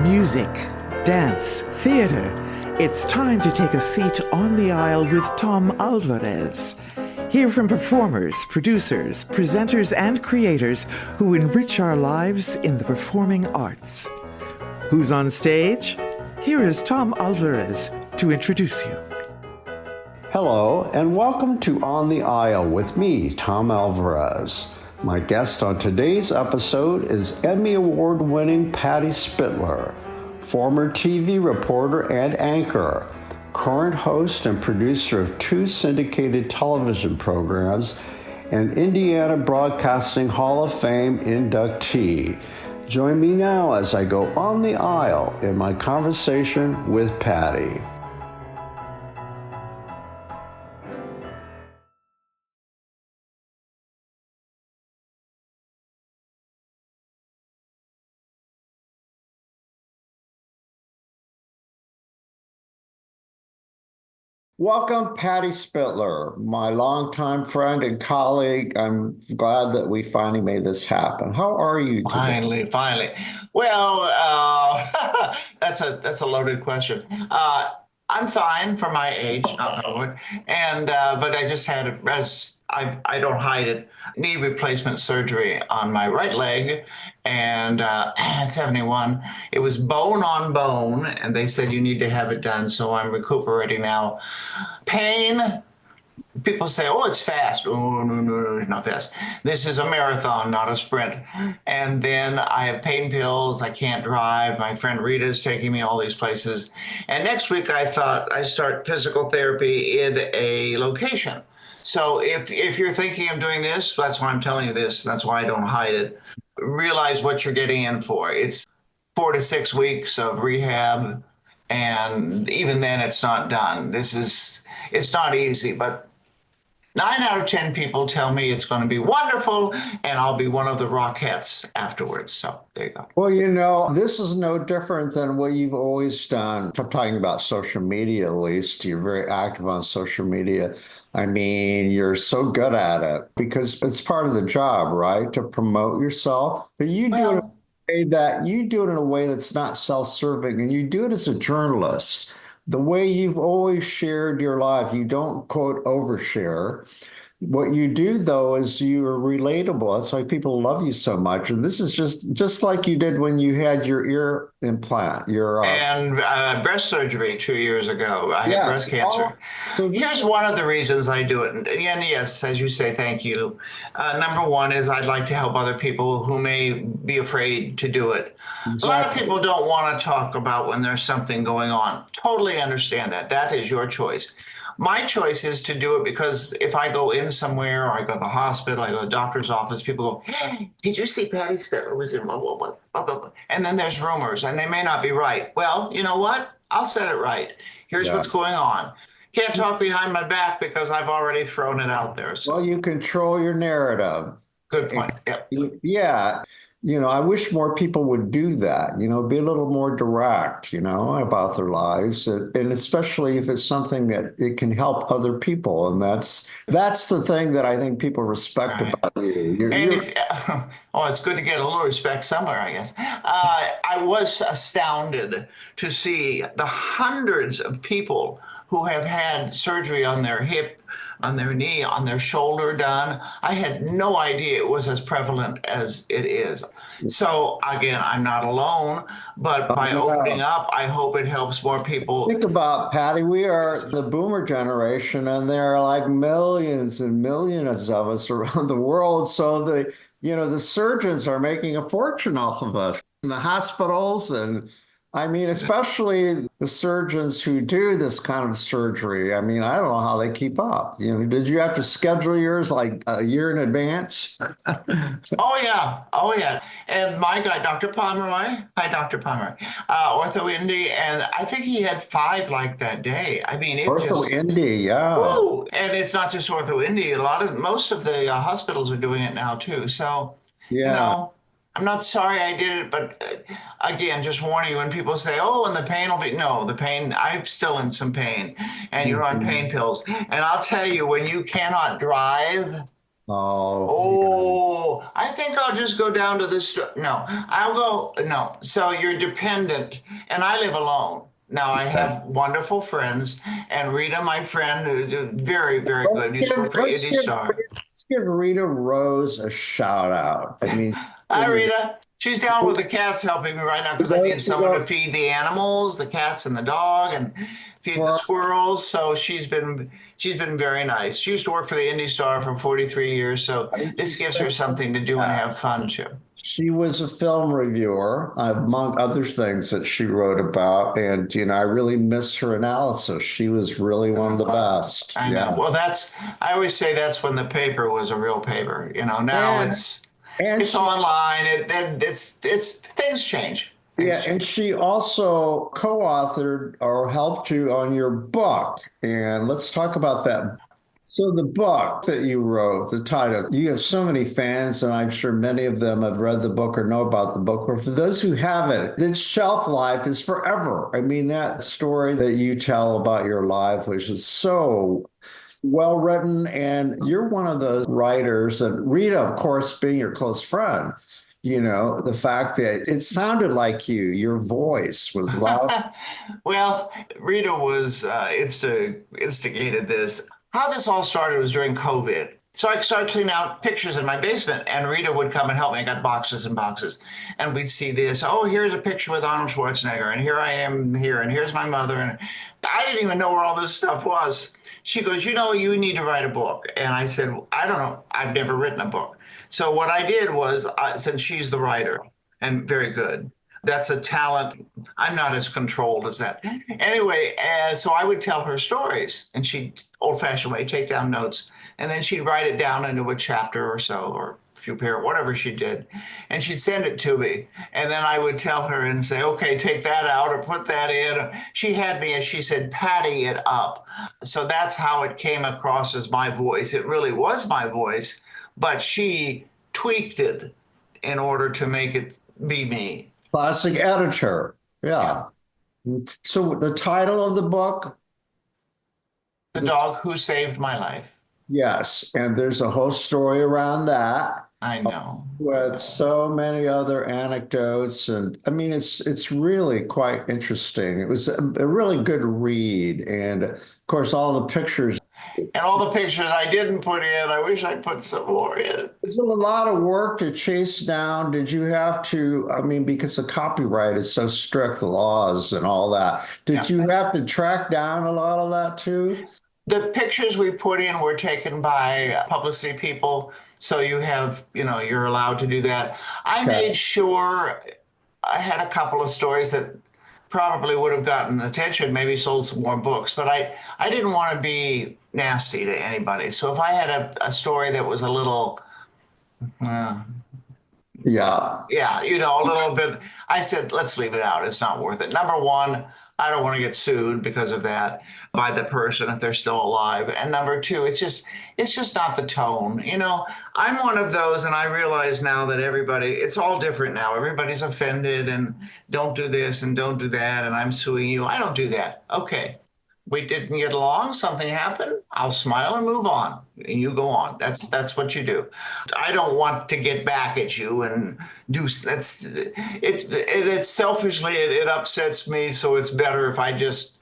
Music, dance, theater. It's time to take a seat on the aisle with Tom Alvarez. Hear from performers, producers, presenters, and creators who enrich our lives in the performing arts. Who's on stage? Here is Tom Alvarez to introduce you. Hello, and welcome to On the Aisle with me, Tom Alvarez. My guest on today's episode is Emmy Award-winning Patty Spitler, former TV reporter and anchor, current host and producer of 2 syndicated television programs, and Indiana Broadcasting Hall of Fame inductee. Join me now as I go on the aisle in my conversation with Patty. Welcome, Patty Spitler, my longtime friend and colleague. I'm glad that we finally made this happen. How are you today? Finally. Well, that's a loaded question. I'm fine for my age, knock on wood, and but I just had, as I don't hide it, knee replacement surgery on my right leg, and at 71, it was bone on bone, and they said you need to have it done. So I'm recuperating now. Pain. People say, oh, it's fast. Oh, no, it's not fast. This is a marathon, not a sprint. And then I have pain pills. I can't drive. My friend Rita is taking me all these places. And next week, I thought I start physical therapy in a location. So if you're thinking of doing this, that's why I'm telling you this. That's why I don't hide it. Realize what you're getting in for. It's 4 to 6 weeks of rehab. And even then, it's not done. It's not easy, but 9 out of 10 people tell me it's going to be wonderful, and I'll be one of the Rockettes afterwards. So there you go. Well, this is no different than what you've always done. I'm talking about social media, at least. You're very active on social media. I mean, you're so good at it because it's part of the job, right? To promote yourself. But you do it in a way that's not self-serving, and you do it as a journalist. The way you've always shared your life, you don't, quote, overshare. What you do, though, is you are relatable. That's why people love you so much. And this is just like you did when you had your ear implant. And breast surgery 2 years ago. I had breast cancer. Here's one of the reasons I do it. And yes, as you say, thank you. Number one is I'd like to help other people who may be afraid to do it. Exactly. A lot of people don't want to talk about when there's something going on. Totally understand that. That is your choice. My choice is to do it because if I go in somewhere or I go to the hospital, I go to the doctor's office, people go, hey, did you see Patty Spitler was in blah, blah, blah, blah, blah, blah. And then there's rumors, and they may not be right. Well, you know what? I'll set it right. Here's what's going on. Can't talk behind my back because I've already thrown it out there. So. Well, you control your narrative. Good point. Yep. Yeah. I wish more people would do that, be a little more direct, about their lives. And especially if it's something that it can help other people. And that's the thing that I think people respect about you. It's good to get a little respect somewhere, I guess. I was astounded to see the hundreds of people who have had surgery on their hip, on their knee, on their shoulder done. I had no idea it was as prevalent as it is. So again, I'm not alone, but by opening up, I hope it helps more people. Think about, Patty, we are the boomer generation, and there are like millions and millions of us around the world. So the surgeons are making a fortune off of us in the hospitals, and I mean, especially the surgeons who do this kind of surgery. I mean, I don't know how they keep up. Did you have to schedule yours like a year in advance? Oh, yeah. And my guy, Dr. Pomeroy, hi, Dr. Pomeroy, ortho-indy, and I think he had 5 like that day. I mean, ortho-indy, yeah. Woo! And it's not just ortho-indy. Most of the hospitals are doing it now, too. So, I'm not sorry I did it, but again, just warning you when people say, oh, and the pain will be, no, the pain, I'm still in some pain, and you're on pain pills. And I'll tell you, when you cannot drive, Oh, Oh, I think I'll just go down to this. No, I'll go. No. So you're dependent, and I live alone. Now I yeah. have wonderful friends, and Rita, my friend, who's very, very Let's good. Used to give work for let's Indy give Star. let's give Rita Rose a shout out. I mean, Hi, Rita. She's down with the cats helping me right now for because I need those who someone to don't, feed the animals, the cats and the dog, and feed the for squirrels. So she's been very nice. She used to work for the Indy Star for 43 years, so this gives her something to do and have fun too. she was a film reviewer, among other things that she wrote about, and I really miss her analysis. She was really one of the best. I know. Yeah, Well, I always say that's when the paper was a real paper. Now and and it's she online. It's things change. Things yeah, and change. she also co-authored or helped you on your book. And let's talk about that. So the book that you wrote, the title, you have so many fans, and I'm sure many of them have read the book or know about the book. But for those who haven't, its shelf life is forever. I mean, that story that you tell about your life, which is so well written, and you're one of those writers, and Rita, of course, being your close friend. The fact that it sounded like your voice was loud. Well, Rita was instigated this. How this all started was during COVID. So I started cleaning out pictures in my basement, and Rita would come and help me. I got boxes and boxes, and we'd see this. Oh, here's a picture with Arnold Schwarzenegger, and here I am here, and here's my mother, and I didn't even know where all this stuff was. She goes, you need to write a book, and I said, I don't know, I've never written a book. So what I did was, since she's the writer and very good, that's a talent. I'm not as controlled as that. Anyway, so I would tell her stories, and she'd old-fashioned way take down notes, and then she'd write it down into a chapter or so, or a few paragraphs, whatever she did, and she'd send it to me, and then I would tell her and say, okay, take that out or put that in. She had me, as she said, patty it up. So that's how it came across as my voice. It really was my voice, but she tweaked it in order to make it be me. Classic editor. Yeah. Yeah. So the title of the book, The dog who saved my life. yes, and there's a whole story around that I know. with so many other anecdotes, and I mean it's really quite interesting. It was a really good read, and of course all the pictures. And all the pictures I didn't put in, I wish I'd put some more in. Is it a lot of work to chase down? Did you have to, I mean, because the copyright is so strict, the laws and all that, did Yeah. you have to track down a lot of that too? The pictures we put in were taken by publicity people. So you're allowed to do that. I Okay. made sure I had a couple of stories that probably would have gotten attention, maybe sold some more books, but I didn't want to be nasty to anybody. So if I had a story that was a little, Yeah. yeah, a little bit. I said, let's leave it out. It's not worth it. Number one, I don't want to get sued because of that by the person if they're still alive. And number two, it's just not the tone. I'm one of those, and I realize now that it's all different now. Everybody's offended and don't do this and don't do that, and I'm suing you. I don't do that. Okay. We didn't get along, something happened, I'll smile and move on. And you go on. That's what you do. I don't want to get back at you and it's selfishly it upsets me, so it's better if I just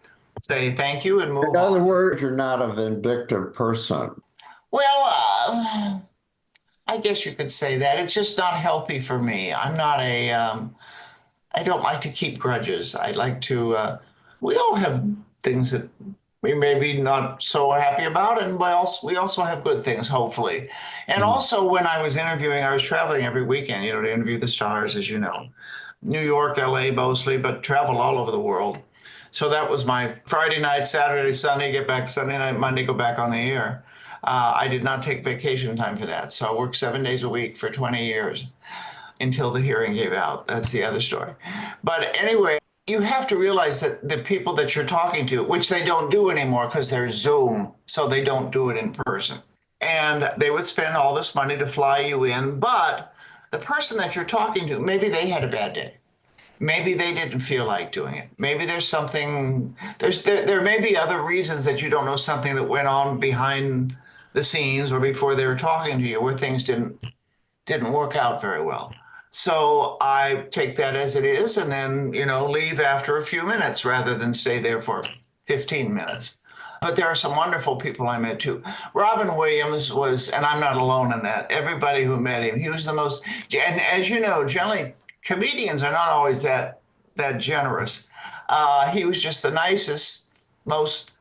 say thank you and move In other on. words, you're not a vindictive person. Well, I guess you could say that. It's just not healthy for me. I don't like to keep grudges. I like to, we all have things that we may be not so happy about, and we also have good things, hopefully. And also, when I was interviewing, I was traveling every weekend, to interview the stars, as you know. New York, LA mostly, but traveled all over the world. So that was my Friday night, Saturday, Sunday, get back Sunday night, Monday, go back on the air. I did not take vacation time for that. So I worked 7 days a week for 20 years until the hearing gave out. That's the other story. But anyway, you have to realize that the people that you're talking to, which they don't do anymore because there's Zoom, so they don't do it in person. And they would spend all this money to fly you in, but the person that you're talking to, maybe they had a bad day. Maybe they didn't feel like doing it. Maybe there's something, there may be other reasons that you don't know, something that went on behind the scenes or before they were talking to you where things didn't work out very well. So I take that as it is and then, leave after a few minutes rather than stay there for 15 minutes. But there are some wonderful people I met too. Robin Williams was, and I'm not alone in that. Everybody who met him, he was the most, and as you know, generally comedians are not always that generous. He was just the nicest, most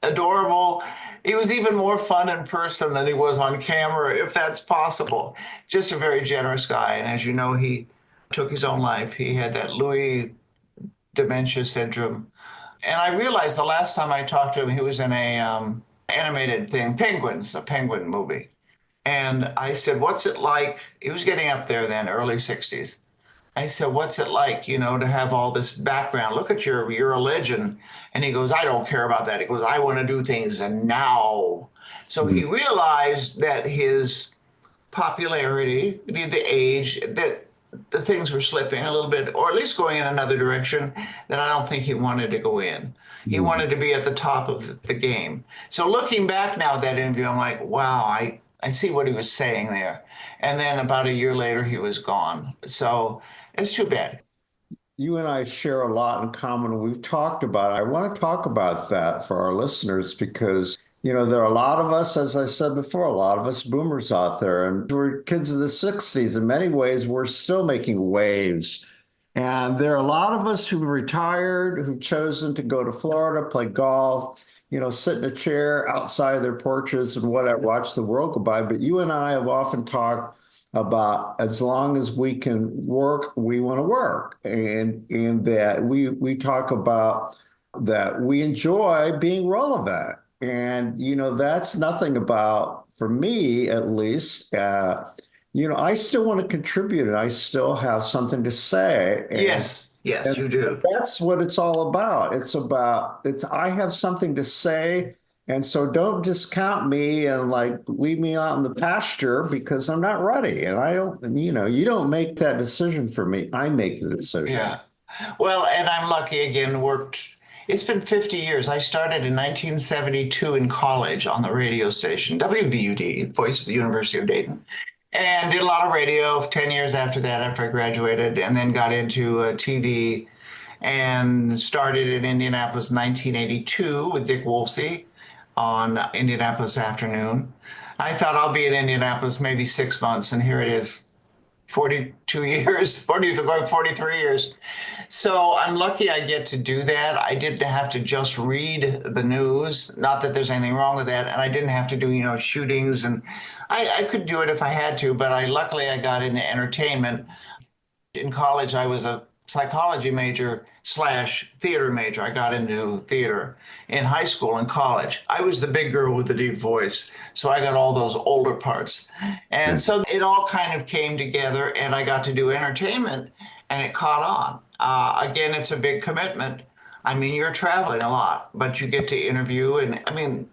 adorable. He was even more fun in person than he was on camera, if that's possible. Just a very generous guy. And as you know, he took his own life. He had that Lewy dementia syndrome. And I realized the last time I talked to him, he was in a animated thing, Penguins, a penguin movie. And I said, what's it like? He was getting up there then, early 60s. I said, what's it like, to have all this background? Look at you're a legend. And he goes, I don't care about that. He goes, I want to do things now. So he realized that his popularity, the age, that the things were slipping a little bit, or at least going in another direction that I don't think he wanted to go in. He wanted to be at the top of the game. So looking back now at that interview, I'm like, wow, I see what he was saying there. And then about a year later, he was gone. So it's too bad. You and I share a lot in common. We've talked about, I want to talk about that for our listeners because, there are a lot of us, as I said before, a lot of us boomers out there, and we're kids of the 60s. In many ways, we're still making waves. And there are a lot of us who've retired, who've chosen to go to Florida, play golf, sit in a chair outside their porches and whatever, watch the world go by. But you and I have often talked about as long as we can work, we want to work. And that we talk about that we enjoy being relevant. And, that's nothing about, for me at least, I still want to contribute and I still have something to say. Yes, you do. That's what it's all about. I have something to say. And so don't discount me and leave me out in the pasture because I'm not ready. And I don't, you don't make that decision for me. I make the decision. Yeah. Well, and I'm lucky again, it's been 50 years. I started in 1972 in college on the radio station, WVUD, Voice of the University of Dayton, and did a lot of radio 10 years after that, after I graduated, and then got into TV and started in Indianapolis in 1982 with Dick Wolfsey on Indianapolis Afternoon. I thought I'll be in Indianapolis maybe 6 months, and here it is, 42 years, 43 years. So I'm lucky I get to do that. I didn't have to just read the news, not that there's anything wrong with that, and I didn't have to do, shootings, and I could do it if I had to, but luckily I got into entertainment. In college, I was a psychology major / theater major. I got into theater in high school and college. I was the big girl with the deep voice, so I got all those older parts. And so it all kind of came together, and I got to do entertainment, and it caught on. Again, it's a big commitment. I mean, you're traveling a lot, but you get to interview, and I mean,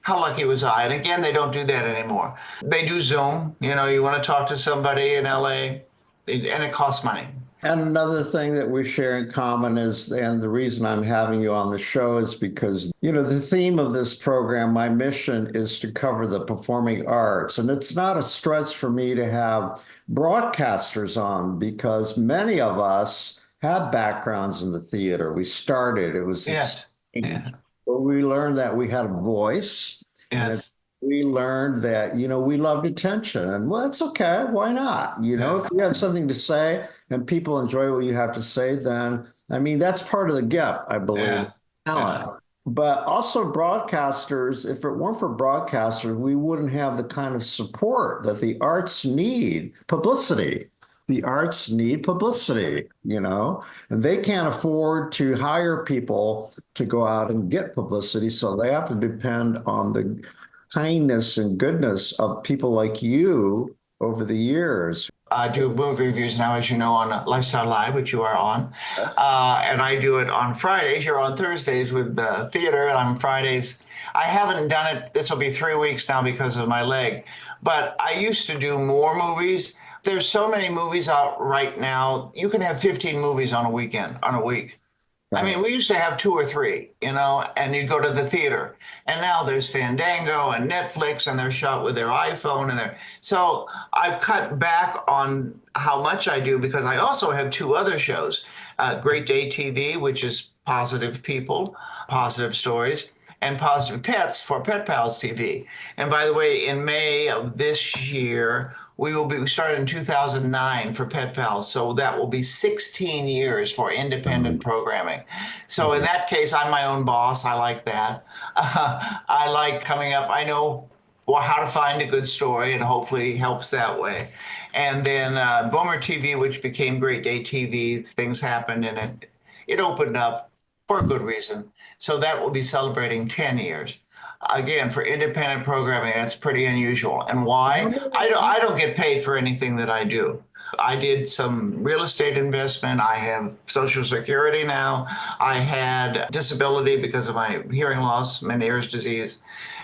how lucky was I? And again, they don't do that anymore. They do Zoom. You want to talk to somebody in LA, and it costs money. And another thing that we share in common is, and the reason I'm having you on the show is because, the theme of this program, my mission is to cover the performing arts. And it's not a stretch for me to have broadcasters on because many of us had backgrounds in the theater. We started, it was, yes. But we learned that we had a voice. Yes. We learned that, we loved attention, and well, that's okay. Why not? If you have something to say and people enjoy what you have to say, then, that's part of the gift, I believe. Talent. But also broadcasters, if it weren't for broadcasters, we wouldn't have the kind of support that the arts need. Publicity. The arts need publicity, and they can't afford to hire people to go out and get publicity. So they have to depend on the kindness and goodness of people like you over the years. I do movie reviews now, as you know, on Lifestyle Live, which you are on. Yes. And I do it on Fridays. You're on Thursdays with the theater, and on Fridays. I haven't done it. This will be 3 weeks now because of my leg. But I used to do more movies. There's so many movies out right now. You can have 15 movies on a week. I mean, we used to have 2 or 3, and you go to the theater. And now there's Fandango and Netflix, and they're shot with their iPhone so I've cut back on how much I do because I also have 2 other shows, Great Day TV, which is positive people, positive stories, and positive pets for Pet Pals TV. And by the way, in May of this year, we started in 2009 for Pet Pals, so that will be 16 years for independent programming. So in that case, I'm my own boss. I like that. I like coming up. I know how to find a good story, and hopefully helps that way. And then Boomer TV, which became Great Day TV, things happened, and it opened up for a good reason. So that will be celebrating 10 years. Again, for independent programming, that's pretty unusual. And why? I don't get paid for anything that I do. I did some real estate investment. I have Social Security now. I had disability because of my hearing loss, Meniere's disease.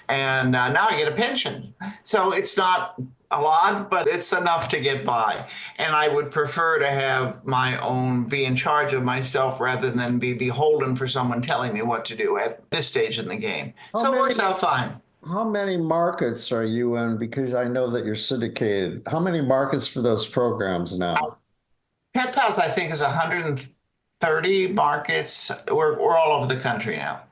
And now I get a pension. So it's not a lot, but it's enough to get by. And I would prefer to have my own, be in charge of myself rather than be beholden for someone telling me what to do at this stage in the game. So it works out fine. How many markets are you in? Because I know that you're syndicated. How many markets for those programs now? Pet Pals, I think, is 130 markets. We're all over the country now.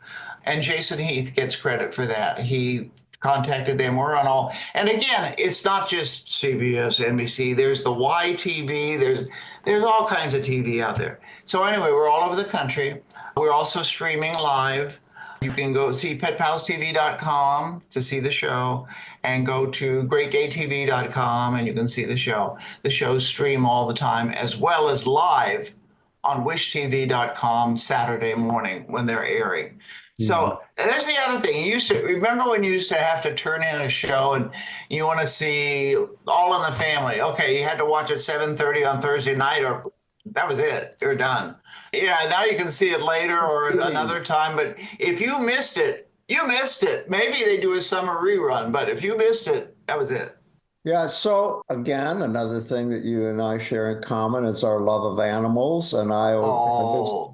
And Jason Heath gets credit for that. He contacted them. We're on all. And again, it's not just CBS, NBC. There's the YTV. There's all kinds of TV out there. So anyway, we're all over the country. We're also streaming live. You can go see petpalstv.com to see the show, and go to greatdaytv.com and you can see the show. The shows stream all the time, as well as live on wishtv.com Saturday morning when they're airing. So that's the other thing. Remember when you used to have to turn in a show and you want to see All in the Family? Okay, you had to watch at 7:30 on Thursday night, or that was it. You're done. Yeah, now you can see it later or another time. But if you missed it, you missed it. Maybe they do a summer rerun, but if you missed it, that was it. Yeah, so again, another thing that you and I share in common is our love of animals. And I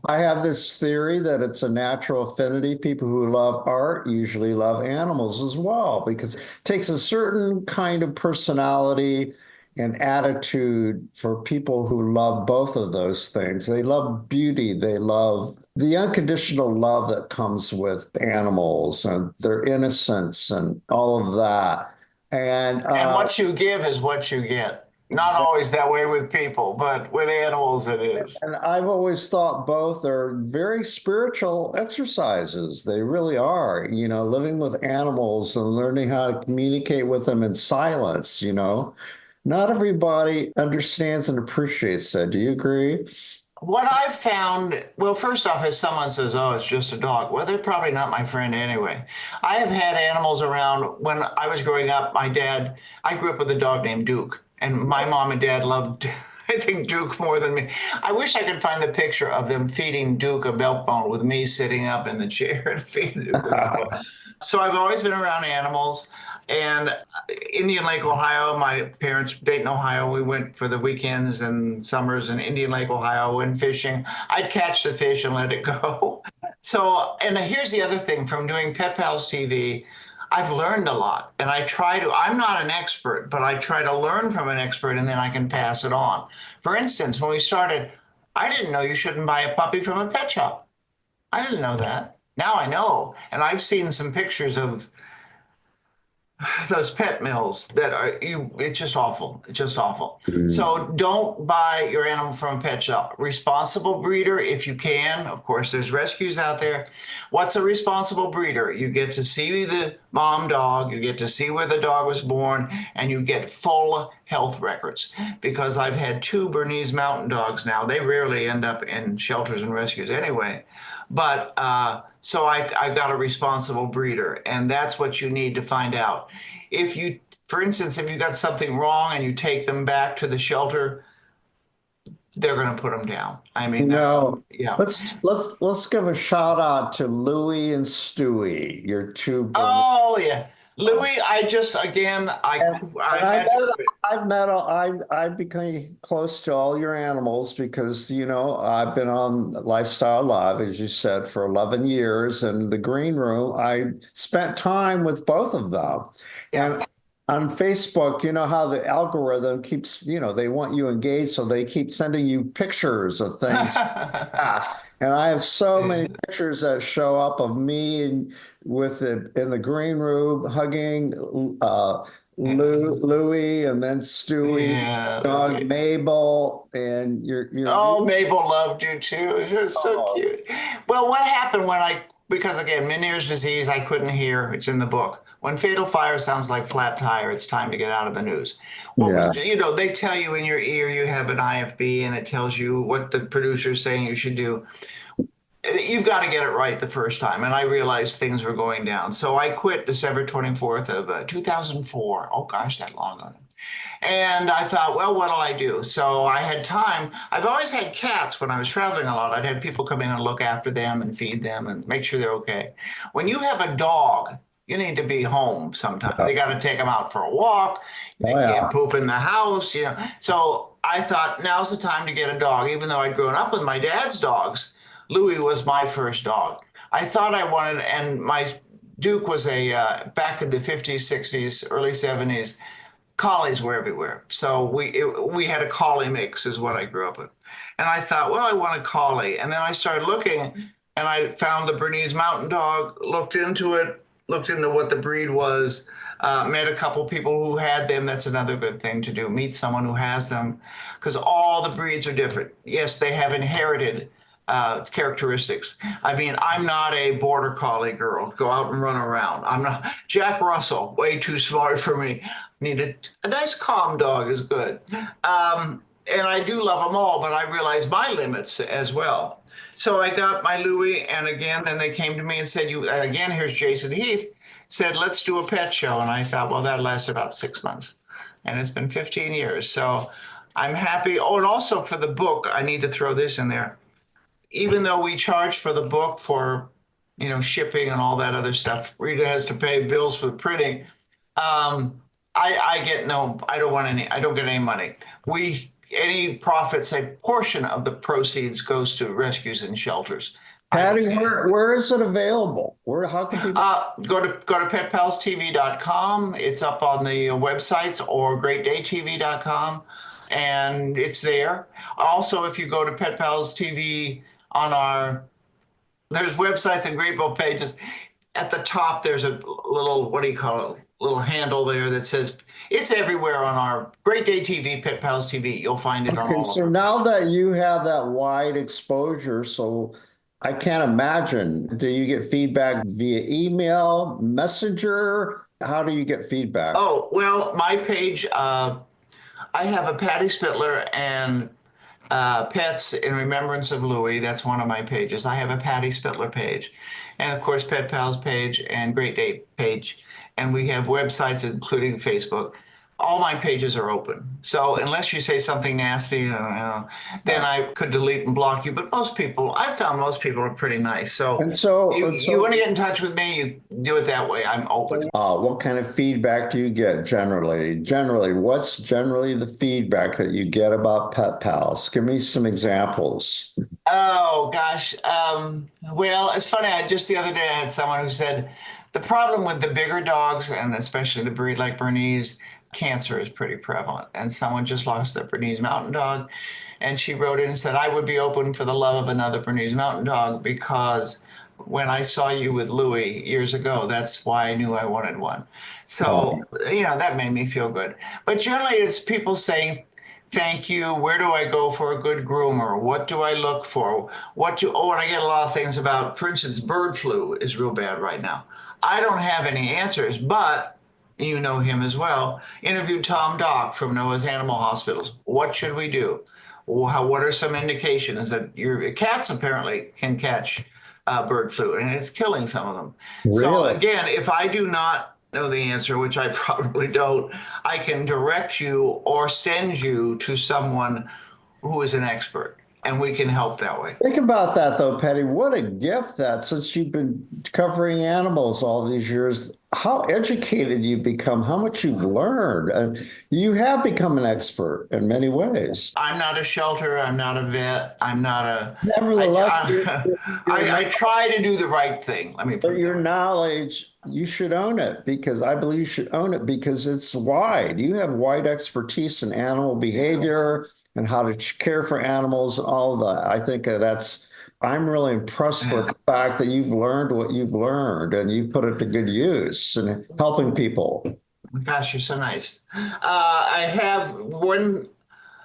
have this theory that it's a natural affinity. People who love art usually love animals as well, because it takes a certain kind of personality and attitude for people who love both of those things. They love beauty. They love the unconditional love that comes with animals and their innocence and all of that. And what you give is what you get. Not always that way with people, but with animals it is. And I've always thought both are very spiritual exercises. They really are, living with animals and learning how to communicate with them in silence, Not everybody understands and appreciates that. Do you agree? What I've found, well, first off, if someone says, oh, it's just a dog, well, they're probably not my friend anyway. I have had animals around. When I was growing up, I grew up with a dog named Duke, and my mom and dad loved, I think, Duke more than me. I wish I could find the picture of them feeding Duke a milk bone with me sitting up in the chair to feed Duke. So I've always been around animals. And Indian Lake, Ohio, my parents, Dayton, Ohio, we went for the weekends and summers in Indian Lake, Ohio, went fishing. I'd catch the fish and let it go. So, and here's the other thing from doing Pet Pals TV, I've learned a lot. And I'm not an expert, but I try to learn from an expert and then I can pass it on. For instance, when we started, I didn't know you shouldn't buy a puppy from a pet shop. I didn't know that. Now I know. And I've seen some pictures of those pet mills that it's just awful. It's just awful. So don't buy your animal from a pet shop. Responsible breeder, if you can. Of course, there's rescues out there. What's a responsible breeder? You get to see the mom dog, you get to see where the dog was born, and you get full health records. Because I've had 2 Bernese Mountain Dogs now. They rarely end up in shelters and rescues anyway. But so I got a responsible breeder, and that's what you need to find out. If you, for instance, if you got something wrong and you take them back to the shelter, they're going to put them down. I mean, yeah. Let's give a shout out to Louie and Stewie, your 2. Oh yeah, Louis, I just again, I And had to quit. I've become close to all your animals because, I've been on Lifestyle Live, as you said, for 11 years. And the green room, I spent time with both of them. Yeah. And on Facebook, you know how the algorithm keeps, they want you engaged, so they keep sending you pictures of things past. And I have so many pictures that show up of me and with it in the green room hugging Louie and then Stewie, Yeah, dog Louis. Mabel, and you're Oh, Mabel loved you too. It was so oh, cute. Well, what happened when because again, Meniere's disease, I couldn't hear. It's in the book. When fatal fire sounds like flat tire, it's time to get out of the news. What was, yeah. they tell you in your ear you have an IFB and it tells you what the producer's saying you should do. You've got to get it right the first time. And I realized things were going down. So I quit December 24th of 2004. Oh gosh, that long ago. And I thought, well, what'll I do? So I had time. I've always had cats when I was traveling a lot. I'd have people come in and look after them and feed them and make sure they're okay. When you have a dog, you need to be home sometime. They got to take them out for a walk. They Oh, can't yeah. poop in the house. So I thought now's the time to get a dog. Even though I'd grown up with my dad's dogs, Louis was my first dog. I thought I wanted, and my Duke was back in the 50s, 60s, early 70s. Collies were everywhere. So we had a collie mix is what I grew up with. And I thought, well, I want a collie. And then I started looking and I found the Bernese Mountain Dog, looked into it, looked into what the breed was, met a couple people who had them. That's another good thing to do, meet someone who has them, because all the breeds are different. Yes, they have inherited characteristics. I mean, I'm not a border collie girl. Go out and run around. I'm not Jack Russell. Way too smart for me. Needed a nice calm dog is good. And I do love them all, but I realize my limits as well. So I got my Louis, and again, then they came to me and said, "You again." Here's Jason Heath said, "Let's do a pet show," and I thought, well, that lasted about 6 months, and it's been 15 years. So I'm happy. Oh, and also for the book, I need to throw this in there even though we charge for the book for, shipping and all that other stuff, Rita has to pay bills for the printing. I get no, I don't want any, I don't get any money. Any profits, a portion of the proceeds goes to rescues and shelters. Patty, where is it available? How can people? Go to petpalstv.com. It's up on the websites or greatdaytv.com, and it's there. Also, if you go to Pet Pals TV there's websites and Great Book pages. At the top, there's a little, what do you call it? Little handle there that says it's everywhere on our Great Day TV, Pet Pals TV. You'll find it on Okay, all so of them. now that you have that wide exposure, so I can't imagine. Do you get feedback via email, messenger? How do you get feedback? Oh, well, my page, I have a Patty Spitler and Pets in Remembrance of Louis. That's one of my pages. I have a Patty Spitler page. And of course, Pet Pals page and Great Day page. And we have websites, including Facebook. All my pages are open. So unless you say something nasty, then I could delete and block you. But I found most people are pretty nice. So And so, you want to get in touch with me, you do it that way. I'm open. what kind of feedback do you get generally? What's generally the feedback that you get about Pet Pals? Give me some examples. Oh gosh. Well, it's funny. Just the other day I had someone who said the problem with the bigger dogs, and especially the breed like Bernese, cancer is pretty prevalent. And someone just lost their Bernese Mountain Dog, and she wrote in and said, "I would be open for the love of another Bernese Mountain Dog because when I saw you with Louis years ago, that's why I knew I wanted one." So, Oh, that made me feel good. But generally, it's people saying, "Thank you. Where do I go for a good groomer? What do I look for? And I get a lot of things about, for instance, bird flu is real bad right now. I don't have any answers, but you know him as well. Interviewed Tom Dock from Noah's Animal Hospitals. What should we do? What are some indications that your cats apparently can catch bird flu, and it's killing some of them? So really? again, if I do not know the answer, which I probably don't, I can direct you or send you to someone who is an expert, and we can help that way. Think about that though, Patty. What a gift that since you've been covering animals all these years, how educated you've become, how much you've learned. And you have become an expert in many ways. I'm not a shelter. I'm not a vet. I'm not a. Nevertheless, I try to do the right thing. Let me put but it your that way. knowledge, you should own it because I believe you should own it because it's wide. You have wide expertise in animal behavior and how to care for animals and all that. I think I'm really impressed with Yeah. the fact that you've learned what you've learned and you put it to good use and helping people. Gosh, you're so nice. I have one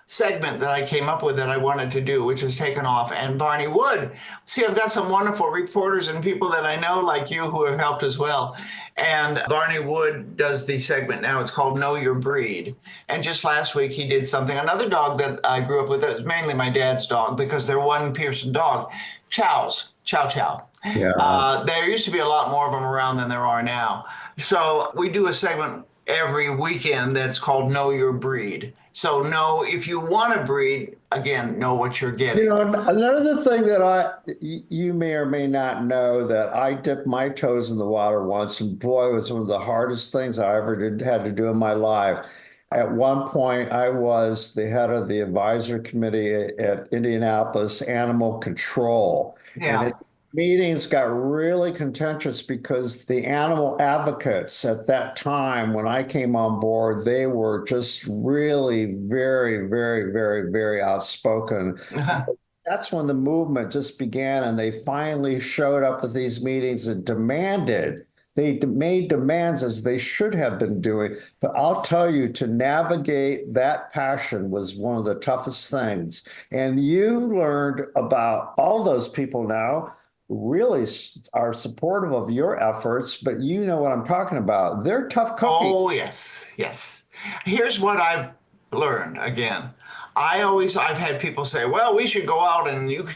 segment that I came up with that I wanted to do, which was taken off. And Barney Wood, see, I've got some wonderful reporters and people that I know, like you, who have helped as well. And Barney Wood does the segment now. It's called Know Your Breed. And just last week, he did something. Another dog that I grew up with, that was mainly my dad's dog, because they're one Pearson dog, Chows, Chow Chow. Yeah. There used to be a lot more of them around than there are now. So we do a segment every weekend that's called Know Your Breed. So know if you want to breed, again, know what you're getting. Another thing that you may or may not know that I dipped my toes in the water once, and boy, it was one of the hardest things I ever had to do in my life. At one point, I was the head of the advisory committee at Indianapolis Animal Control, and Yeah. meetings got really contentious because the animal advocates at that time, when I came on board, they were just really very, very, very, very outspoken. That's when the movement just began, and they finally showed up at these meetings and made demands as they should have been doing. But I'll tell you, to navigate that passion was one of the toughest things. And you learned about all those people now really are supportive of your efforts, but you know what I'm talking about. They're tough cookies. Oh, yes, yes. Here's what I've learned again. I've had people say, well, we should go out and you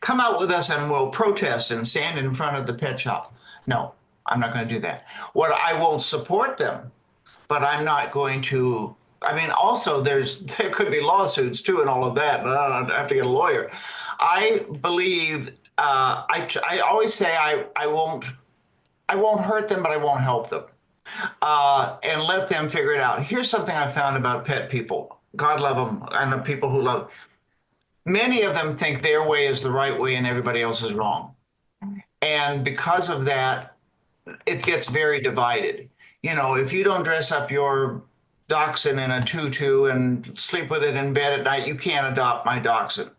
come out with us and we'll protest and stand in front of the pet shop. No, I'm not going to do that. What I won't support them, but I'm not going to. I mean, also there could be lawsuits too and all of that. I have to get a lawyer. I believe I always say I won't hurt them, but I won't help them, and let them figure it out. Here's something I found about pet people. God love them, and the people who love. Many of them think their way is the right way and everybody else is wrong. And because of that, it gets very divided. You know, if you don't dress up your dachshund in a tutu and sleep with it in bed at night, you can't adopt my dachshund.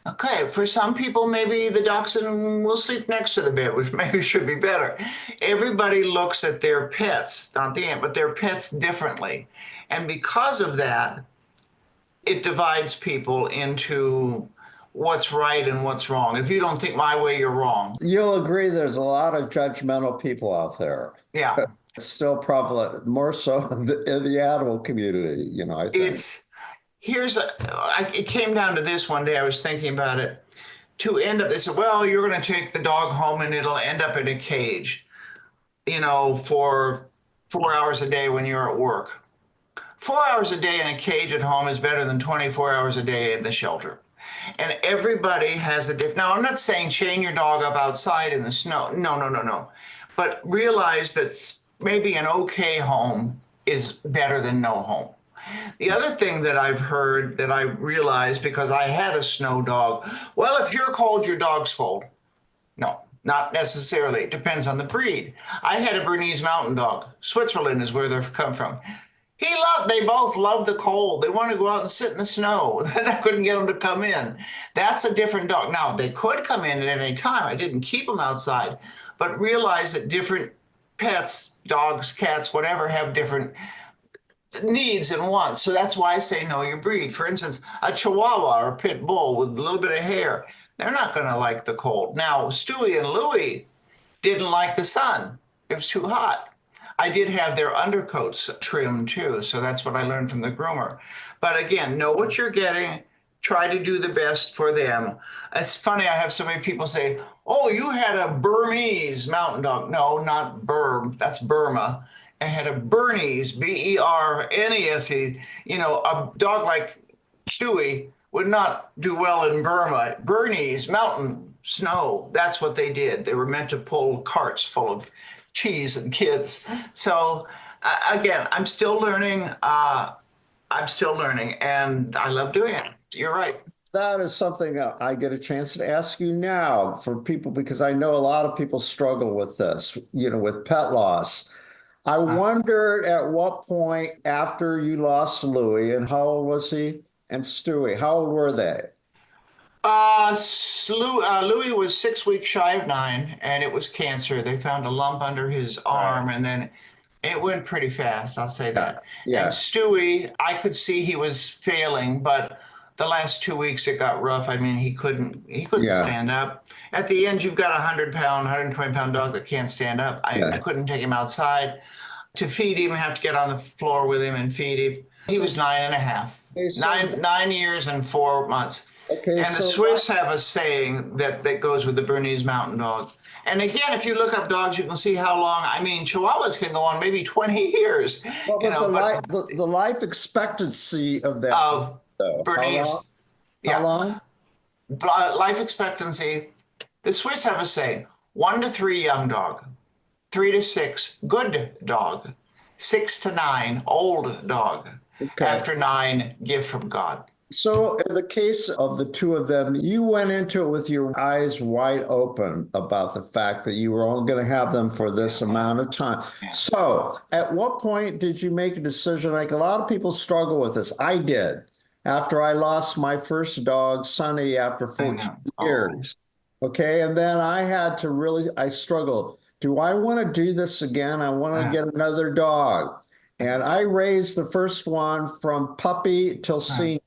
Okay, for some people, maybe the dachshund will sleep next to the bed, which maybe should be better. Everybody looks at their pets, not the ant, but their pets differently. And because of that, it divides people into what's right and what's wrong. If you don't think my way, you're wrong. You'll agree there's a lot of judgmental people out there. Yeah. It's still prevalent, more so in the animal community, I think. It's it came down to this one day. I was thinking about it. To end up, they said, well, you're going to take the dog home and it'll end up in a cage, for 4 hours a day when you're at work. 4 hours a day in a cage at home is better than 24 hours a day in the shelter. And everybody has a different. Now, I'm not saying chain your dog up outside in the snow. No, no, no, no. But realize that maybe an okay home is better than no home. The other thing that I've heard that I realized because I had a snow dog, well, if you're cold, your dog's cold. No, not necessarily. It depends on the breed. I had a Bernese mountain dog. Switzerland is where they've come from. They both love the cold. They want to go out and sit in the snow. I couldn't get them to come in. That's a different dog. Now, they could come in at any time. I didn't keep them outside, but realize that different pets, dogs, cats, whatever, have different needs and wants. So that's why I say know your breed. For instance, a Chihuahua or a Pit Bull with a little bit of hair, they're not going to like the cold. Now, Stewie and Louie didn't like the sun. It was too hot. I did have their undercoats trimmed too, so that's what I learned from the groomer. But again, know what you're getting. Try to do the best for them. It's funny, I have so many people say, oh, you had a Burmese mountain dog. No, not Burm, that's Burma. I had a Bernese, Bernese, a dog like Stewie would not do well in Burma. Bernese, mountain, snow, that's what they did. They were meant to pull carts full of cheese and kids. So again, I'm still learning. And I love doing it. You're right. That is something that I get a chance to ask you now for people, because I know a lot of people struggle with this, with pet loss. I wondered at what point after you lost Louis, and how old was he? And Stewie, how old were they? Louis was 6 weeks shy of 9, and it was cancer. They found a lump under his arm, and then it went pretty fast, I'll say that. Yeah. And Stewie, I could see he was failing, but the last 2 weeks it got rough. I mean, he couldn't stand up. At the end, you've got a 100-pound, 120-pound dog that can't stand up. I couldn't take him outside to feed him, have to get on the floor with him and feed him. He was 9.5, 9 years and 4 months. Okay, and the Swiss have a saying that goes with the Bernese Mountain Dog. And again, if you look up dogs, you can see how long. I mean, Chihuahuas can go on maybe 20 years. Well, the life expectancy of that of Bernese, how long? Life expectancy. The Swiss have a saying: 1 to 3 young dog, 3 to 6 good dog, 6 to 9 old dog. Okay. After 9, gift from God. So in the case of the two of them, you went into it with your eyes wide open about the fact that you were only going to have them for this amount of time. So at what point did you make a decision? Like a lot of people struggle with this. I did. After I lost my first dog, Sonny, after 14 years. Okay. And then I struggled. Do I want to do this again? I want to get another dog. And I raised the first one from puppy till senior.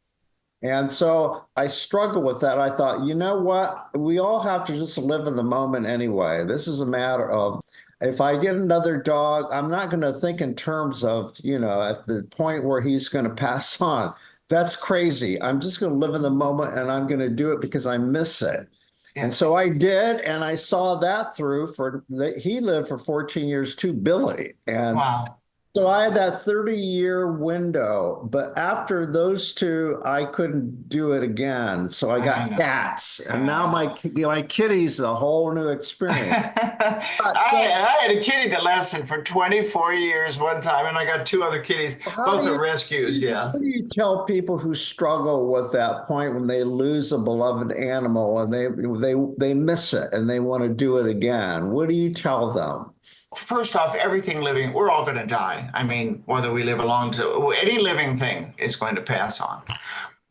And so I struggled with that. I thought, you know what? We all have to just live in the moment anyway. This is a matter of, if I get another dog, I'm not going to think in terms of, at the point where he's going to pass on. That's crazy. I'm just going to live in the moment, and I'm going to do it because I miss it. Yeah. And so I did, and I saw that through. He lived for 14 years too, Billy. And wow. So I had that 30-year window, but after those two, I couldn't do it again. So I got cats, and now my kitty's a whole new experience. I had a kitty that lasted for 24 years one time, and I got 2 other kitties. Both are rescues. Yeah. What do you tell people who struggle with that point when they lose a beloved animal and they miss it and they want to do it again? What do you tell them? First off, everything living, we're all going to die. I mean, whether we live any living thing is going to pass on.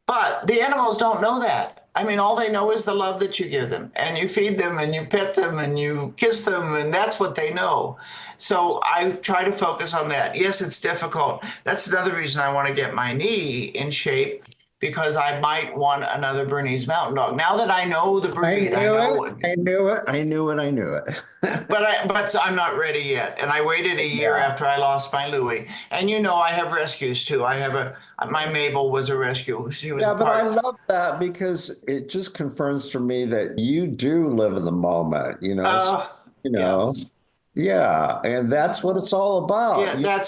But the animals don't know that. I mean, all they know is the love that you give them, and you feed them and you pet them and you kiss them, and that's what they know. So I try to focus on that. Yes, it's difficult. That's another reason I want to get my knee in shape, because I might want another Bernese Mountain Dog. Now that I know the breed, I knew it. But I'm not ready yet. And I waited a year after I lost my Louis. And I have rescues too. My Mabel was a rescue. She was but I love that, because it just confirms for me that you do live in the moment, Yeah, and that's what it's all about. Yeah,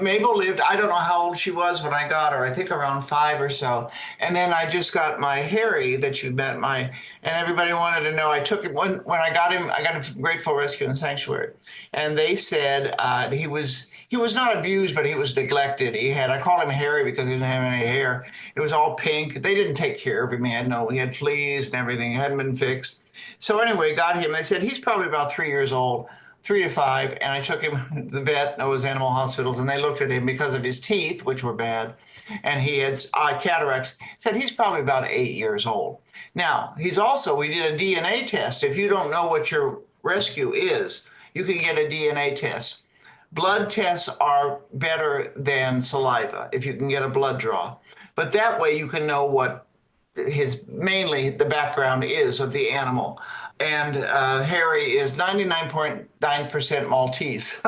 Mabel lived, I don't know how old she was when I got her, I think around 5 or so. And then I just got my Harry that you met, and everybody wanted to know. I took him, when I got him, I got him from Grateful Rescue and Sanctuary. And they said he was not abused, but he was neglected. I called him Harry because he didn't have any hair. It was all pink. They didn't take care of him. He had fleas and everything. It hadn't been fixed. So anyway, got him. They said he's probably about 3 years old, 3 to 5. And I took him to the vet, Noah's Animal Hospitals, and they looked at him because of his teeth, which were bad, and he had cataracts. Said he's probably about 8 years old. Now, we did a DNA test. If you don't know what your rescue is, you can get a DNA test. Blood tests are better than saliva if you can get a blood draw. But that way you can know what mainly the background is of the animal. And Harry is 99.9% Maltese.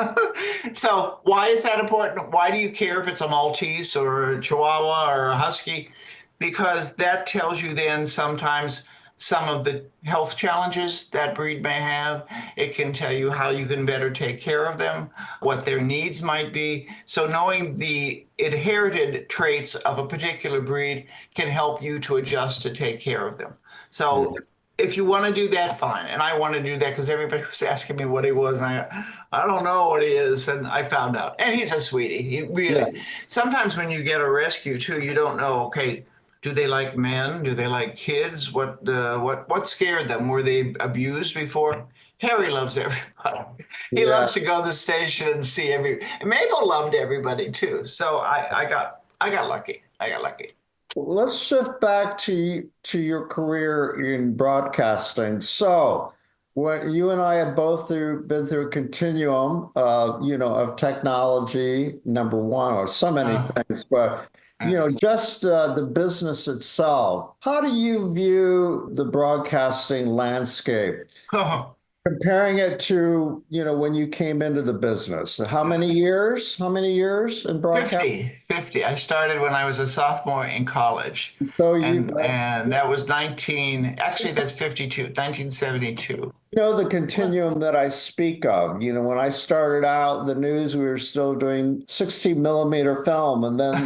So why is that important? Why do you care if it's a Maltese or a Chihuahua or a Husky? Because that tells you then sometimes some of the health challenges that breed may have. It can tell you how you can better take care of them, what their needs might be. So knowing the inherited traits of a particular breed can help you to adjust to take care of them. So if you want to do that, fine. And I want to do that because everybody was asking me what he was. And I don't know what he is. And I found out. And he's a sweetie. He really, sometimes when you get a rescue too, you don't know, okay, do they like men? Do they like kids? What scared them? Were they abused before? Harry loves everybody. He loves to go to the station and see Mabel loved everybody too. So I got lucky. I got lucky. Let's shift back to your career in broadcasting. So, what you and I have both been through a continuum, of technology, number one, or so many things, but just the business itself. How do you view the broadcasting landscape? Comparing it to, when you came into the business, how many years in broadcasting? 50. I started when I was a sophomore in college. So and that was that's 52, 1972. The continuum that I speak of, when I started out the news, we were still doing 16 millimeter film, and then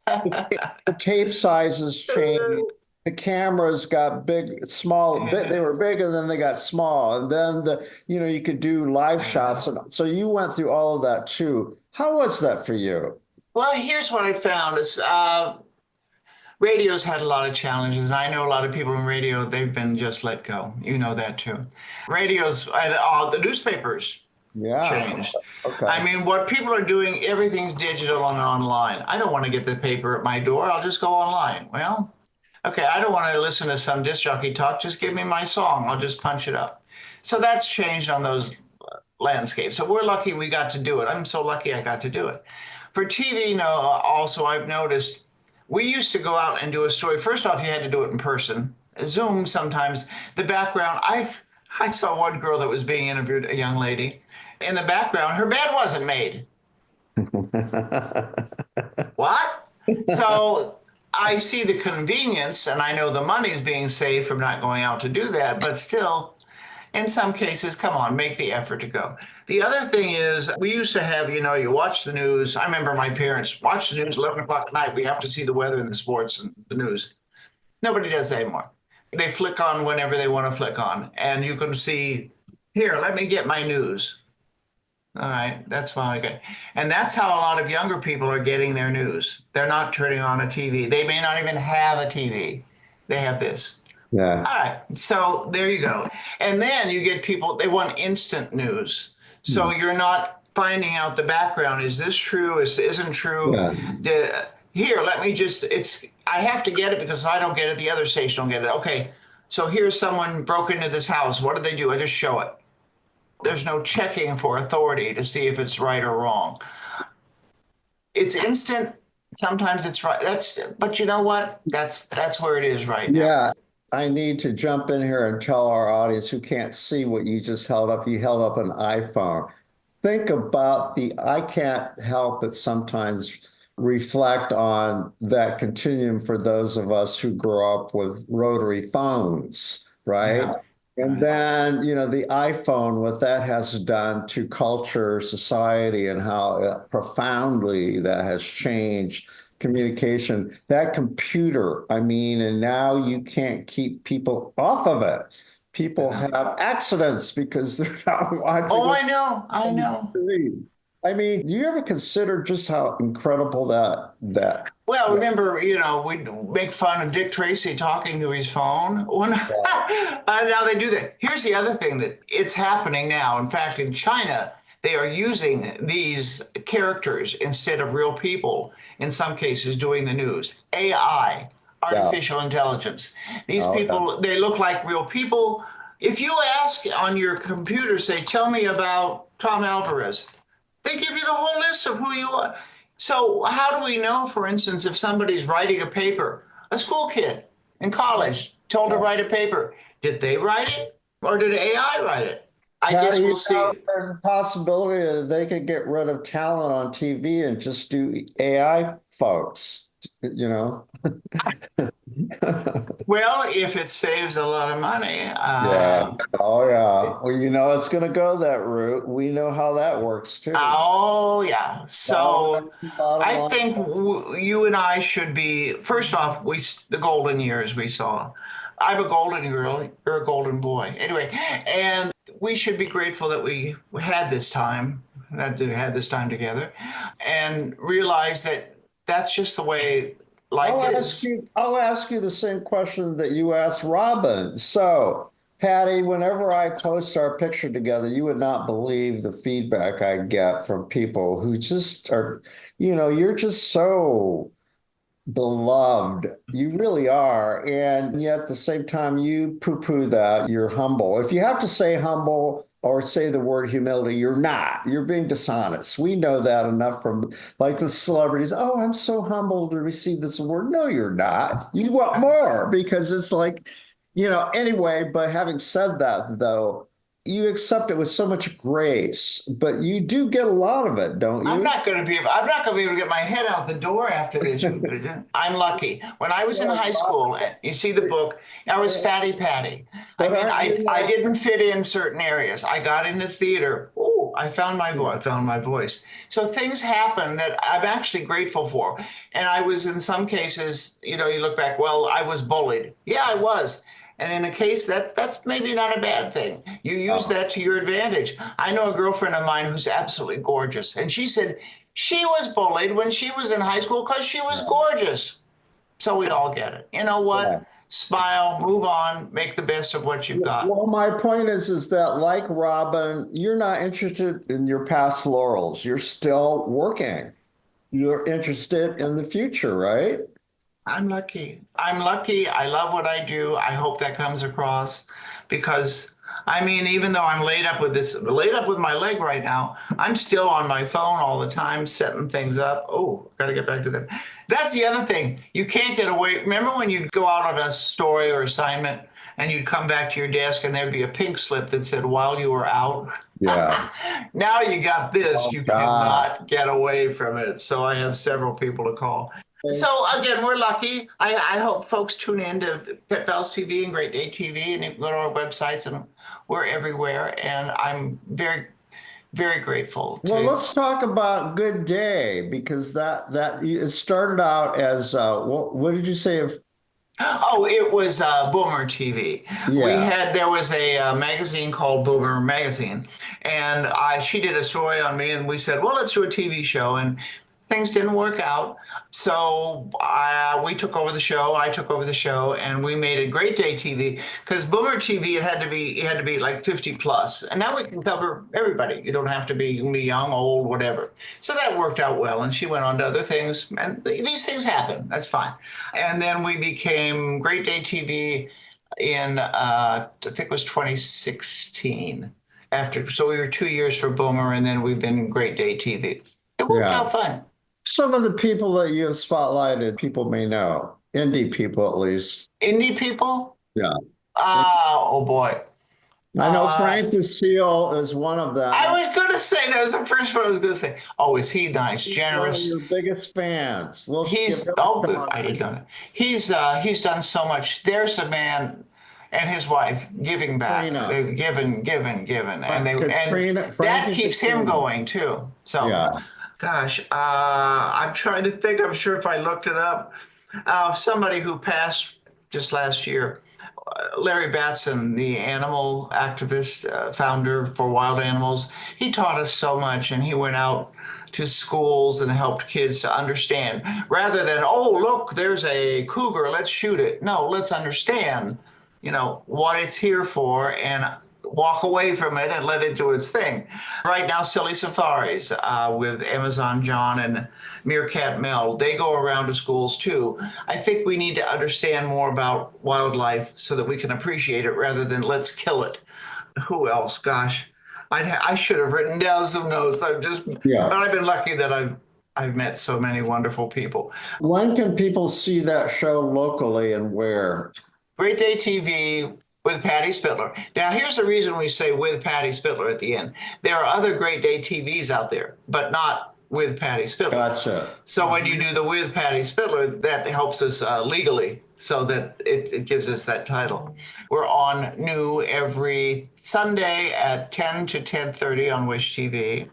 the tape sizes changed. The cameras got big, small, they were big and then they got small. And then you could do live shots. And so you went through all of that too. How was that for you? Well, here's what I found is radio's had a lot of challenges. I know a lot of people in radio, they've been just let go. You know that too. The newspapers changed. Okay. I mean, what people are doing, everything's digital and online. I don't want to get the paper at my door. I'll just go online. Well, okay, I don't want to listen to some disc jockey talk. Just give me my song. I'll just punch it up. So that's changed on those landscapes. So we're lucky we got to do it. I'm so lucky I got to do it. For TV, no, also I've noticed we used to go out and do a story. First off, you had to do it in person. Zoom sometimes. The background, I saw one girl that was being interviewed, a young lady. In the background, her bed wasn't made. What? So I see the convenience, and I know the money's being saved from not going out to do that, but still, in some cases, come on, make the effort to go. The other thing is, we used to have, you watch the news. I remember my parents watch the news 11 o'clock at night. We have to see the weather and the sports and the news. Nobody does that anymore. They flick on whenever they want to flick on, and you can see, here, let me get my news. All right, that's fine. Okay. And that's how a lot of younger people are getting their news. They're not turning on a TV. They may not even have a TV. They have this. Yeah. All right. So there you go. And then you get people, they want instant news. So you're not finding out the background. Is this true? Isn't true? Yeah. Here, let me I have to get it because if I don't get it, the other station don't get it. Okay. So here's someone broke into this house. What did they do? I just show it. There's no checking for authority to see if it's right or wrong. It's instant. Sometimes it's right. But you know what? That's where it is right now. Yeah. I need to jump in here and tell our audience who can't see what you just held up. You held up an iPhone. Think about I can't help but sometimes reflect on that continuum for those of us who grew up with rotary phones, right? Yeah. And then, the iPhone, what that has done to culture, society, and how profoundly that has changed communication. That computer, and now you can't keep people off of it. People have accidents because they're not watching. Oh, I know. Do you ever consider just how incredible that? Well, remember, we make fun of Dick Tracy talking to his phone. Now they do that. Here's the other thing that it's happening now. In fact, in China, they are using these characters instead of real people, in some cases, doing the news. AI, artificial intelligence. These people, they look like real people. If you ask on your computer, say, tell me about Tom Alvarez, they give you the whole list of who you are. So how do we know, for instance, if somebody's writing a paper, a school kid in college told to write a paper, did they write it or did AI write it? I guess we'll see. There's a possibility that they could get rid of talent on TV and just do AI folks, Well, if it saves a lot of money. Yeah. Oh, yeah. Well, it's going to go that route. We know how that works, too. Oh, yeah. So I think you and I should be, first off, the golden years we saw. I'm a golden girl, you're a golden boy. Anyway, and we should be grateful that we had this time, that we had this time together, and realize that that's just the way life is. I'll ask you the same question that you asked Robin. So, Patty, whenever I post our picture together, you would not believe the feedback I get from people who just are, you're just so beloved. You really are. And yet at the same time, you poo-poo that. You're humble. If you have to say humble or say the word humility, you're not. You're being dishonest. We know that enough from like the celebrities. Oh, I'm so humbled to receive this award. No, you're not. You want more because it's like, anyway, but having said that, though, you accept it with so much grace, but you do get a lot of it, don't you? I'm not going to be able to get my head out the door after this. I'm lucky. When I was in high school, you see the book, I was Fatty Patty. I mean, I didn't fit in certain areas. I got into theater. Oh, I found my voice. I found my voice. So things happen that I'm actually grateful for. And I was, in some cases, you look back, well, I was bullied. Yeah, I was. And in a case, that's maybe not a bad thing. You use that to your advantage. I know a girlfriend of mine who's absolutely gorgeous. And she said she was bullied when she was in high school because she was gorgeous. So we'd all get it. You know what? Yeah. Smile, move on, make the best of what you've got. Well, my point is that like Robin, you're not interested in your past laurels. You're still working. You're interested in the future, right? I'm lucky. I'm lucky. I love what I do. I hope that comes across because, I mean, even though I'm laid up with my leg right now, I'm still on my phone all the time, setting things up. Oh, got to get back to that. That's the other thing. You can't get away. Remember when you'd go out on a story or assignment and you'd come back to your desk and there'd be a pink slip that said, while you were out? Yeah. Now you got this. Oh, you God. cannot get away from it. So I have several people to call. So again, we're lucky. I hope folks tune in to Pet Pals TV and Great Day TV, and you can go to our websites, and we're everywhere. And I'm very, very grateful. Well, let's talk about Good Day because that it started out as what did you say? Oh, it was Boomer TV. Yeah. There was a magazine called Boomer Magazine, and she did a story on me, and we said, well, let's do a TV show, and things didn't work out. So we took over the show. I took over the show, and we made a Great Day TV because Boomer TV, it had to be like 50 plus. And now we can cover everybody. You don't have to be young, old, whatever. So that worked out well. And she went on to other things. And these things happen. That's fine. And then we became Great Day TV in, I think it was 2016. So we were 2 years for Boomer, and then we've been Great Day TV. It worked out fun. Some of the people that you have spotlighted, people may know. Indie people, at least. Indie people? Yeah. Oh, boy. I know Frank Lucille is one of them. I was going to say, that was the first one I was going to say. Oh, is he nice, generous? He's one of your biggest fans. I didn't know that. He's done so much. There's a man and his wife giving back. They've given. And that keeps him going, too. So, yeah. Gosh, I'm trying to think. I'm sure if I looked it up, somebody who passed just last year, Larry Batson, the animal activist, founder for Wild Animals, he taught us so much, and he went out to schools and helped kids to understand, rather than, oh, look, there's a cougar, let's shoot it. No, let's understand, what it's here for, and walk away from it and let it do its thing. Right now, Silly Safaris with Amazon John and Meerkat Mel, they go around to schools too. I think we need to understand more about wildlife so that we can appreciate it rather than let's kill it. Who else? Gosh, I should have written down some notes. But I've been lucky that I've met so many wonderful people. When can people see that show locally and where? Great Day TV with Patty Spitler. Now, here's the reason we say with Patty Spitler at the end. There are other Great Day TVs out there, but not with Patty Spitler. Gotcha. So when you do the with Patty Spitler, that helps us legally, so that it gives us that title. We're on new every Sunday at 10 to 10:30 on Wish TV.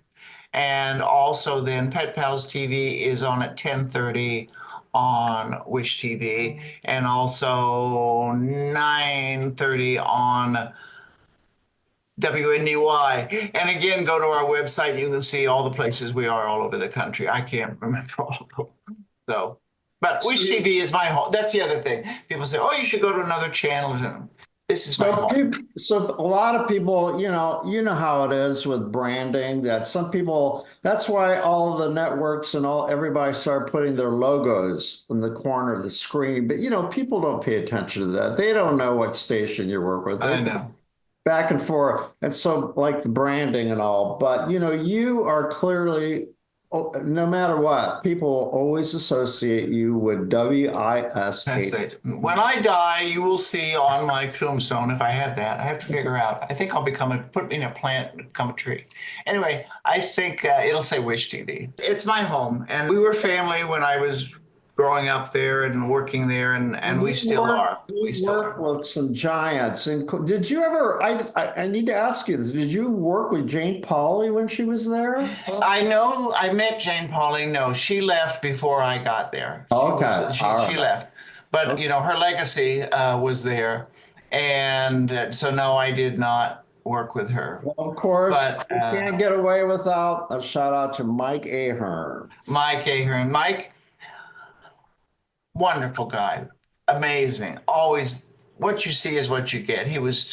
And also then Pet Pals TV is on at 10:30 on Wish TV, and also 9:30 on WNDY. And again, go to our website. You can see all the places we are all over the country. I can't remember all of them. So, but Wish TV is my home. That's the other thing. People say, "Oh, you should go to another channel." This is my home. So a lot of people, you know how it is with branding, that some people, that's why all of the networks and everybody started putting their logos in the corner of the screen. But people don't pay attention to that. They don't know what station you work with. I know. Back and forth. And so like the branding and all, but you are clearly, no matter what, people always associate you with That's WISH. it. When I die, you will see on my tombstone, if I had that, I have to figure out. I think I'll put in a plant and become a tree. Anyway, I think it'll say Wish TV. It's my home. And we were family when I was growing up there and working there, and we still are. We still work with some giants. And did you ever, I need to ask you this, did you work with Jane Pauley when she was there? I know I met Jane Pauley. No, she left before I got there. Okay. She left. But, her legacy was there. And so, no, I did not work with her. Well, of course, you can't get away without a shout out to Mike Ahern. Mike Ahern. Mike, wonderful guy, amazing. Always, what you see is what you get. He was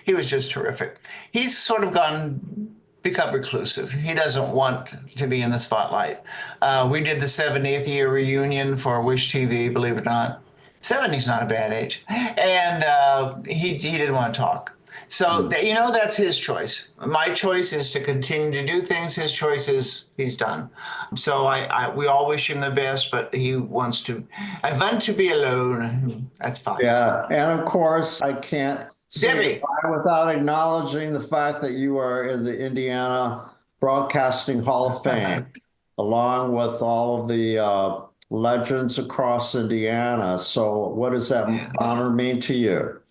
just terrific. He's sort of become reclusive. He doesn't want to be in the spotlight. We did the 70th year reunion for Wish TV, believe it or not. 70 is not a bad age, and he didn't want to talk. So that's his choice. My choice is to continue to do things. His choice is he's done. So we all wish him the best, but he wants to. I want to be alone. That's fine. Yeah, and of course I can't say goodbye without acknowledging the fact that you are in the Indiana Broadcasting Hall of Fame, along with all of the legends across Indiana. So, what does that honor mean to you?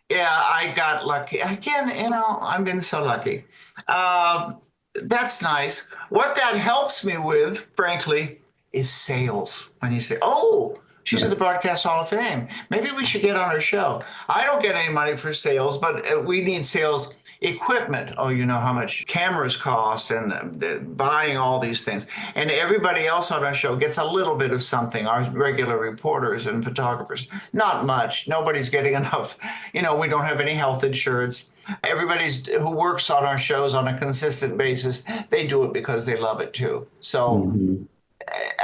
Yeah, I got lucky. Again, I've been so lucky. That's nice. What that helps me with, frankly, is sales. When you say, "Oh, she's at the Broadcast Hall of Fame. Maybe we should get on her show." I don't get any money for sales, but we need sales equipment. Oh, you know how much cameras cost and buying all these things. And everybody else on our show gets a little bit of something, our regular reporters and photographers. Not much. Nobody's getting enough. We don't have any health insurance. Everybody who works on our shows on a consistent basis, they do it because they love it too. So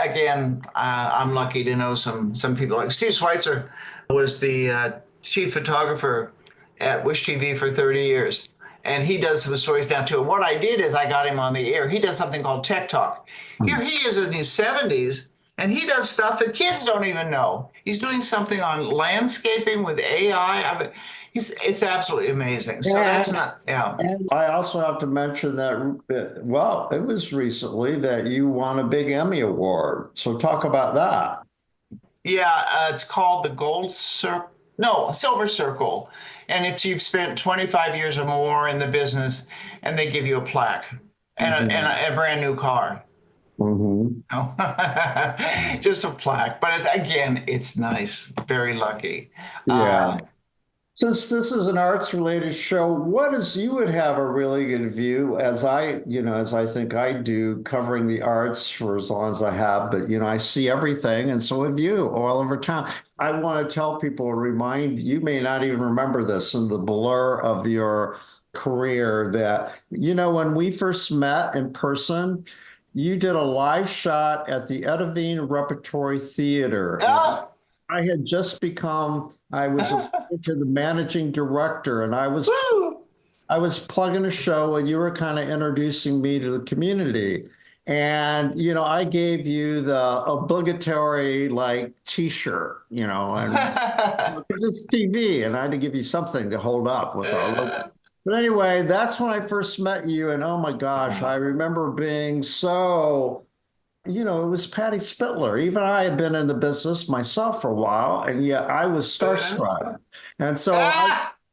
again, I'm lucky to know some people. Like Steve Schweitzer was the chief photographer at Wish TV for 30 years. And he does some stories down too. And what I did is I got him on the air. He does something called Tech Talk. Here he is in his 70s, and he does stuff that kids don't even know. He's doing something on landscaping with AI. It's absolutely amazing. So that's not, And I also have to mention that, well, it was recently that you won a big Emmy Award. So talk about that. Yeah, it's called the Silver Circle. And you've spent 25 years or more in the business, and they give you a plaque and a brand new car. Just a plaque. But it's nice. Very lucky. Yeah. Since this is an arts-related show, you would have a really good view, as I think I do, covering the arts for as long as I have, but I see everything, and so have you, all over town. I want to tell people, you may not even remember this in the blur of your career, that, when we first met in person, you did a live shot at the Edavine Repertory Theater. I had just I was to the managing director, and I was plugging a show, and you were kind of introducing me to the community. And, I gave you the obligatory T-shirt, and this is TV, and I had to give you something to hold up with our logo. But anyway, that's when I first met you, and oh my gosh, I remember being so. It was Patty Spitler. Even I had been in the business myself for a while, and yet I was starstruck. And so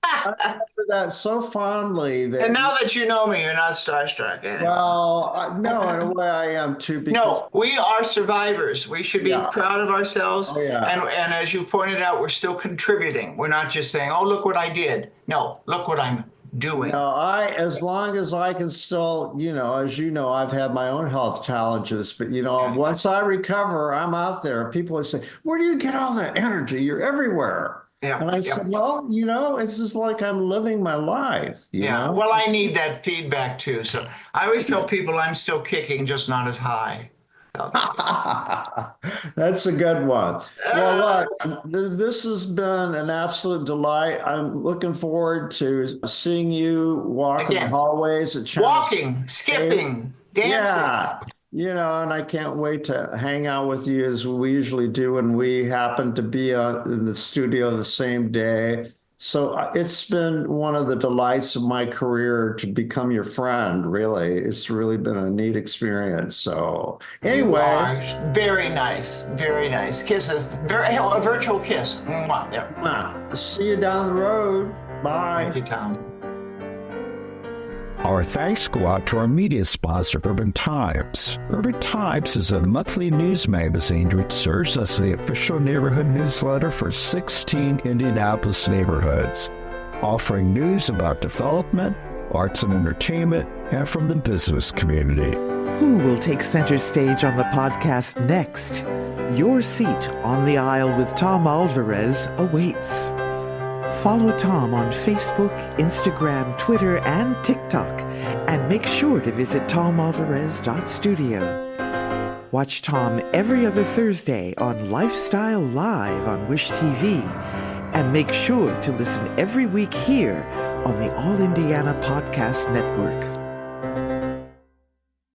I remember that so fondly that, And now that you know me, you're not starstruck anymore. well, no, in a way I am too, because, No, we are survivors. We should be yeah. proud of ourselves. Oh, yeah. And as you pointed out, we're still contributing. We're not just saying, oh, look what I did. No, look what I'm doing. No, as long as I can still, as you know, I've had my own health challenges, but once I recover, I'm out there. People would say, where do you get all that energy? You're everywhere. Yeah, And I yeah. said, well, it's just like I'm living my life, Yeah. Well, I need that feedback too. So I always tell people I'm still kicking, just not as high. That's a good one. Well, look, this has been an absolute delight. I'm looking forward to seeing you walk in the Again, hallways at Channel walking, skipping, dancing. Yeah, and I can't wait to hang out with you as we usually do when we happen to be in the studio the same day. So it's been one of the delights of my career to become your friend, really. It's really been a neat experience. So anyways. Very nice. Very nice. Kisses. A virtual kiss. Mwah. There. See you down the road. Bye. Thank you, Tom. Our thanks go out to our media sponsor, Urban Times. Urban Times is a monthly news magazine which serves as the official neighborhood newsletter for 16 Indianapolis neighborhoods, offering news about development, arts and entertainment, and from the business community. Who will take center stage on the podcast next? Your seat on the aisle with Tom Alvarez awaits. Follow Tom on Facebook, Instagram, Twitter, and TikTok, and make sure to visit tomalvarez.studio. Watch Tom every other Thursday on Lifestyle Live on Wish TV, and make sure to listen every week here on the All Indiana Podcast Network.